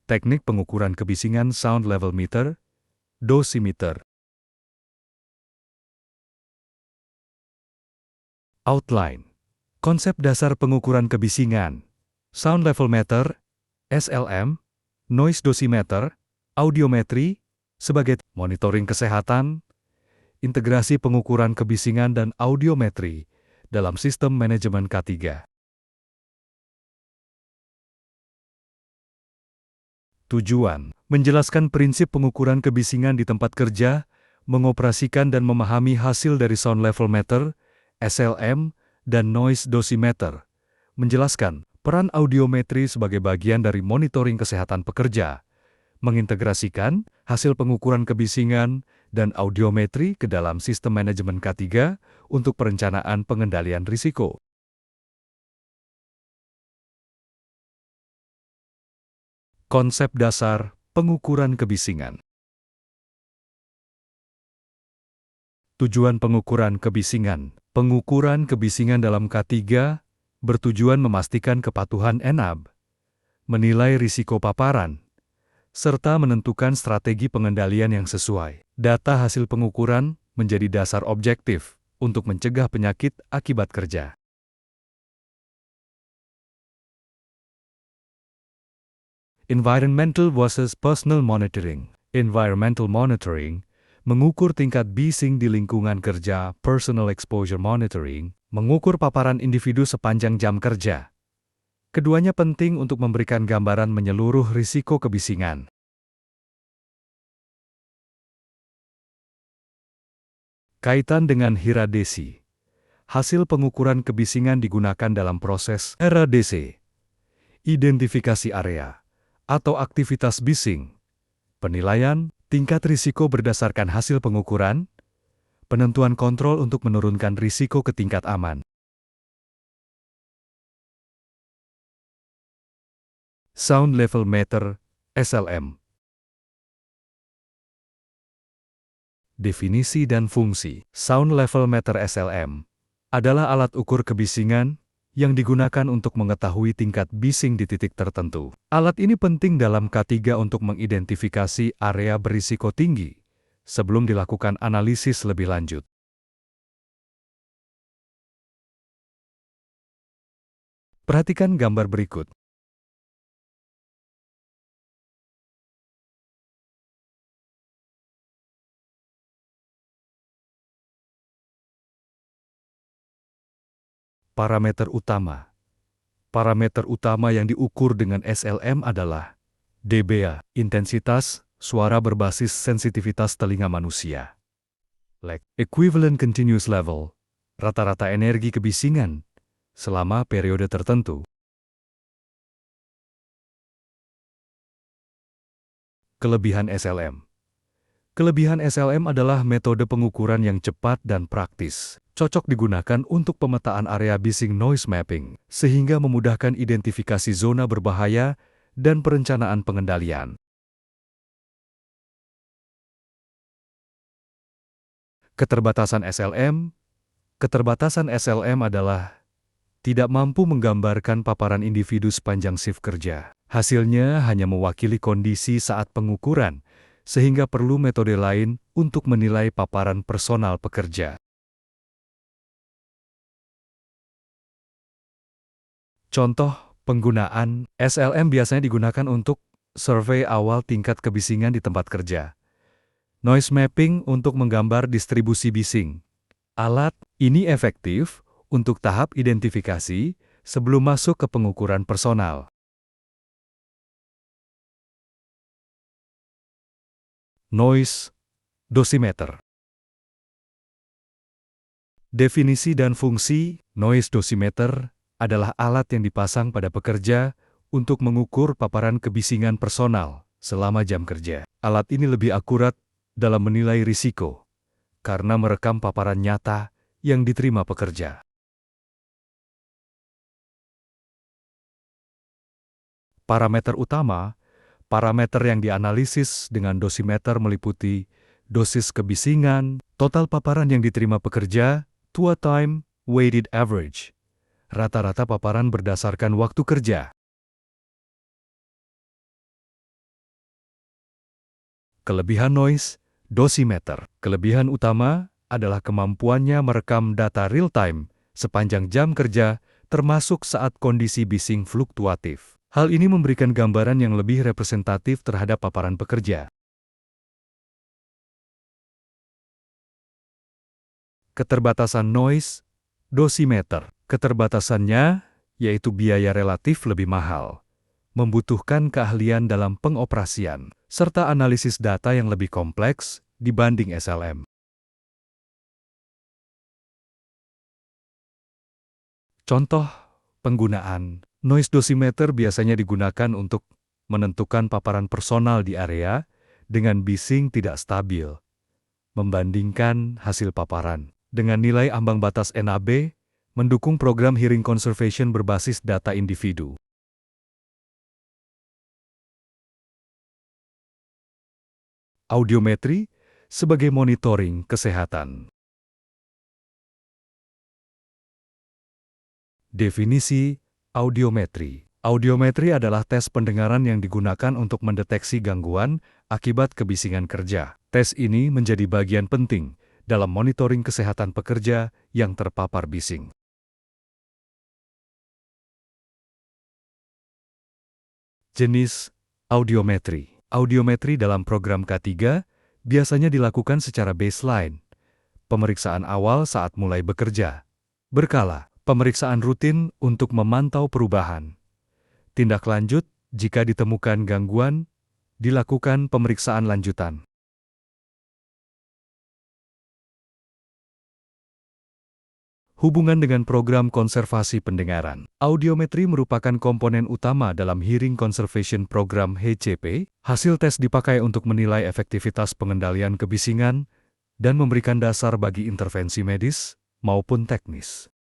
Teknik pengukuran kebisingan sound level meter, dosimeter. Outline. Konsep dasar pengukuran kebisingan. Sound level meter, SLM, noise dosimeter, audiometri, sebagai monitoring kesehatan, integrasi pengukuran kebisingan dan audiometri dalam sistem manajemen K3. Tujuan: menjelaskan prinsip pengukuran kebisingan di tempat kerja, mengoperasikan dan memahami hasil dari sound level meter, SLM, dan noise dosimeter. Menjelaskan peran audiometri sebagai bagian dari monitoring kesehatan pekerja. Mengintegrasikan hasil pengukuran kebisingan dan audiometri ke dalam sistem manajemen K3 untuk perencanaan pengendalian risiko. Konsep dasar pengukuran kebisingan. Tujuan pengukuran kebisingan. Pengukuran kebisingan dalam K3 bertujuan memastikan kepatuhan ENAB, menilai risiko paparan, serta menentukan strategi pengendalian yang sesuai. Data hasil pengukuran menjadi dasar objektif untuk mencegah penyakit akibat kerja. Environmental versus personal monitoring. Environmental monitoring mengukur tingkat bising di lingkungan kerja. Personal exposure monitoring mengukur paparan individu sepanjang jam kerja. Keduanya penting untuk memberikan gambaran menyeluruh risiko kebisingan. Kaitan dengan HIRA-DC. Hasil pengukuran kebisingan digunakan dalam proses HIRA-DC. Identifikasi area atau aktivitas bising. Penilaian tingkat risiko berdasarkan hasil pengukuran. Penentuan kontrol untuk menurunkan risiko ke tingkat aman. Sound level meter, SLM. Definisi dan fungsi. Sound level meter SLM adalah alat ukur kebisingan yang digunakan untuk mengetahui tingkat bising di titik tertentu. Alat ini penting dalam K3 untuk mengidentifikasi area berisiko tinggi sebelum dilakukan analisis lebih lanjut. Perhatikan gambar berikut. Parameter utama. Parameter utama yang diukur dengan SLM adalah dBA, intensitas suara berbasis sensitivitas telinga manusia. Equivalent continuous level, rata-rata energi kebisingan selama periode tertentu. Kelebihan SLM. Kelebihan SLM adalah metode pengukuran yang cepat dan praktis. Cocok digunakan untuk pemetaan area bising noise mapping, sehingga memudahkan identifikasi zona berbahaya dan perencanaan pengendalian. Keterbatasan SLM. Keterbatasan SLM adalah tidak mampu menggambarkan paparan individu sepanjang shift kerja. Hasilnya hanya mewakili kondisi saat pengukuran, sehingga perlu metode lain untuk menilai paparan personal pekerja. Contoh penggunaan SLM biasanya digunakan untuk survei awal tingkat kebisingan di tempat kerja. Noise mapping untuk menggambar distribusi bising. Alat ini efektif untuk tahap identifikasi sebelum masuk ke pengukuran personal. Noise dosimeter. Definisi dan fungsi. Noise dosimeter adalah alat yang dipasang pada pekerja untuk mengukur paparan kebisingan personal selama jam kerja. Alat ini lebih akurat dalam menilai risiko karena merekam paparan nyata yang diterima pekerja. Parameter utama. Parameter yang dianalisis dengan dosimeter meliputi dosis kebisingan, total paparan yang diterima pekerja, tua time, weighted average. Rata-rata paparan berdasarkan waktu kerja. Kelebihan noise dosimeter. Kelebihan utama adalah kemampuannya merekam data real-time sepanjang jam kerja, termasuk saat kondisi bising fluktuatif. Hal ini memberikan gambaran yang lebih representatif terhadap paparan pekerja. Keterbatasan noise dosimeter. Keterbatasannya yaitu biaya relatif lebih mahal, membutuhkan keahlian dalam pengoperasian, serta analisis data yang lebih kompleks dibanding SLM. Contoh penggunaan noise dosimeter biasanya digunakan untuk menentukan paparan personal di area dengan bising tidak stabil, membandingkan hasil paparan dengan nilai ambang batas NAB, mendukung program hearing conservation berbasis data individu. Audiometri sebagai monitoring kesehatan. Definisi audiometri. Audiometri adalah tes pendengaran yang digunakan untuk mendeteksi gangguan akibat kebisingan kerja. Tes ini menjadi bagian penting dalam monitoring kesehatan pekerja yang terpapar bising. Jenis audiometri. Audiometri dalam program K3 biasanya dilakukan secara baseline, pemeriksaan awal saat mulai bekerja, berkala, pemeriksaan rutin untuk memantau perubahan. Tindak lanjut, jika ditemukan gangguan, dilakukan pemeriksaan lanjutan. Hubungan dengan program konservasi pendengaran. Audiometri merupakan komponen utama dalam Hearing Conservation Program HCP. Hasil tes dipakai untuk menilai efektivitas pengendalian kebisingan dan memberikan dasar bagi intervensi medis maupun teknis.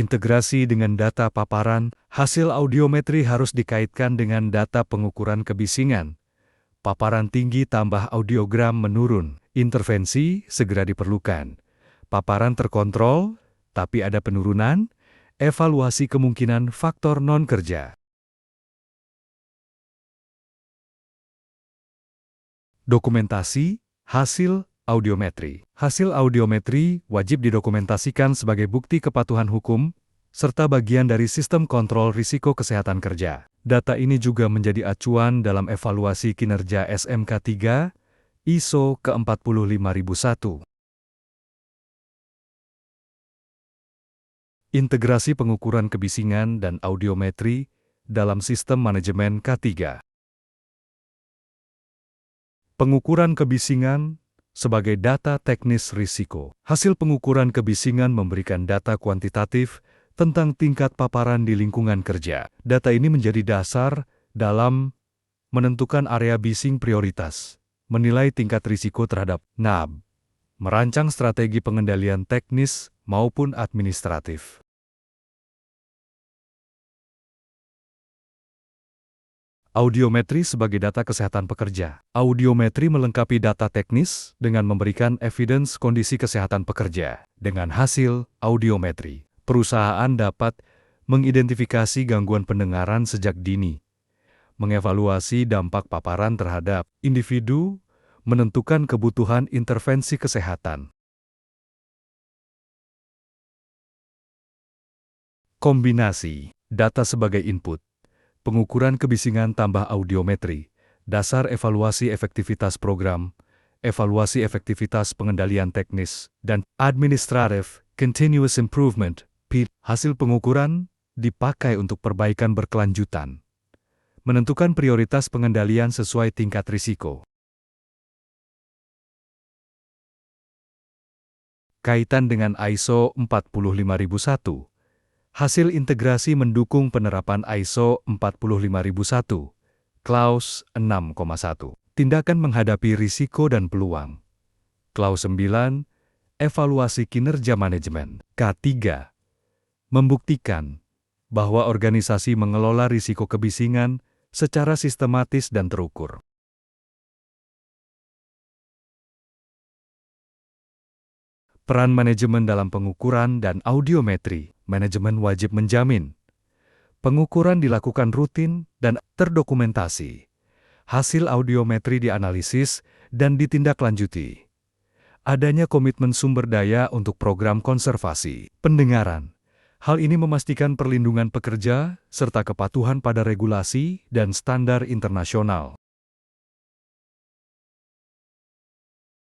Integrasi dengan data paparan, hasil audiometri harus dikaitkan dengan data pengukuran kebisingan. Paparan tinggi tambah audiogram menurun, intervensi segera diperlukan. Paparan terkontrol, tapi ada penurunan, evaluasi kemungkinan faktor non-kerja. Dokumentasi hasil audiometri. Hasil audiometri wajib didokumentasikan sebagai bukti kepatuhan hukum, serta bagian dari sistem kontrol risiko kesehatan kerja. Data ini juga menjadi acuan dalam evaluasi kinerja SMK 3, ISO ke-45001. Integrasi pengukuran kebisingan dan audiometri dalam sistem manajemen K3. Pengukuran kebisingan sebagai data teknis risiko. Hasil pengukuran kebisingan memberikan data kuantitatif tentang tingkat paparan di lingkungan kerja. Data ini menjadi dasar dalam menentukan area bising prioritas, menilai tingkat risiko terhadap NAB, merancang strategi pengendalian teknis maupun administratif. Audiometri sebagai data kesehatan pekerja. Audiometri melengkapi data teknis dengan memberikan evidence kondisi kesehatan pekerja. Dengan hasil audiometri, perusahaan dapat mengidentifikasi gangguan pendengaran sejak dini, mengevaluasi dampak paparan terhadap individu, menentukan kebutuhan intervensi kesehatan. Kombinasi data sebagai input, pengukuran kebisingan tambah audiometri, dasar evaluasi efektivitas program, evaluasi efektivitas pengendalian teknis, dan administrative continuous improvement. Hasil pengukuran dipakai untuk perbaikan berkelanjutan, menentukan prioritas pengendalian sesuai tingkat risiko. Kaitan dengan ISO 45001. Hasil integrasi mendukung penerapan ISO 45001. Klaus 6,1. Tindakan menghadapi risiko dan peluang. Klaus 9. Evaluasi kinerja manajemen. K3. Membuktikan bahwa organisasi mengelola risiko kebisingan secara sistematis dan terukur. Peran manajemen dalam pengukuran dan audiometri. Manajemen wajib menjamin Pengukuran dilakukan rutin dan terdokumentasi. Hasil audiometri dianalisis dan ditindaklanjuti. Adanya komitmen sumber daya untuk program konservasi pendengaran. Hal ini memastikan perlindungan pekerja serta kepatuhan pada regulasi dan standar internasional.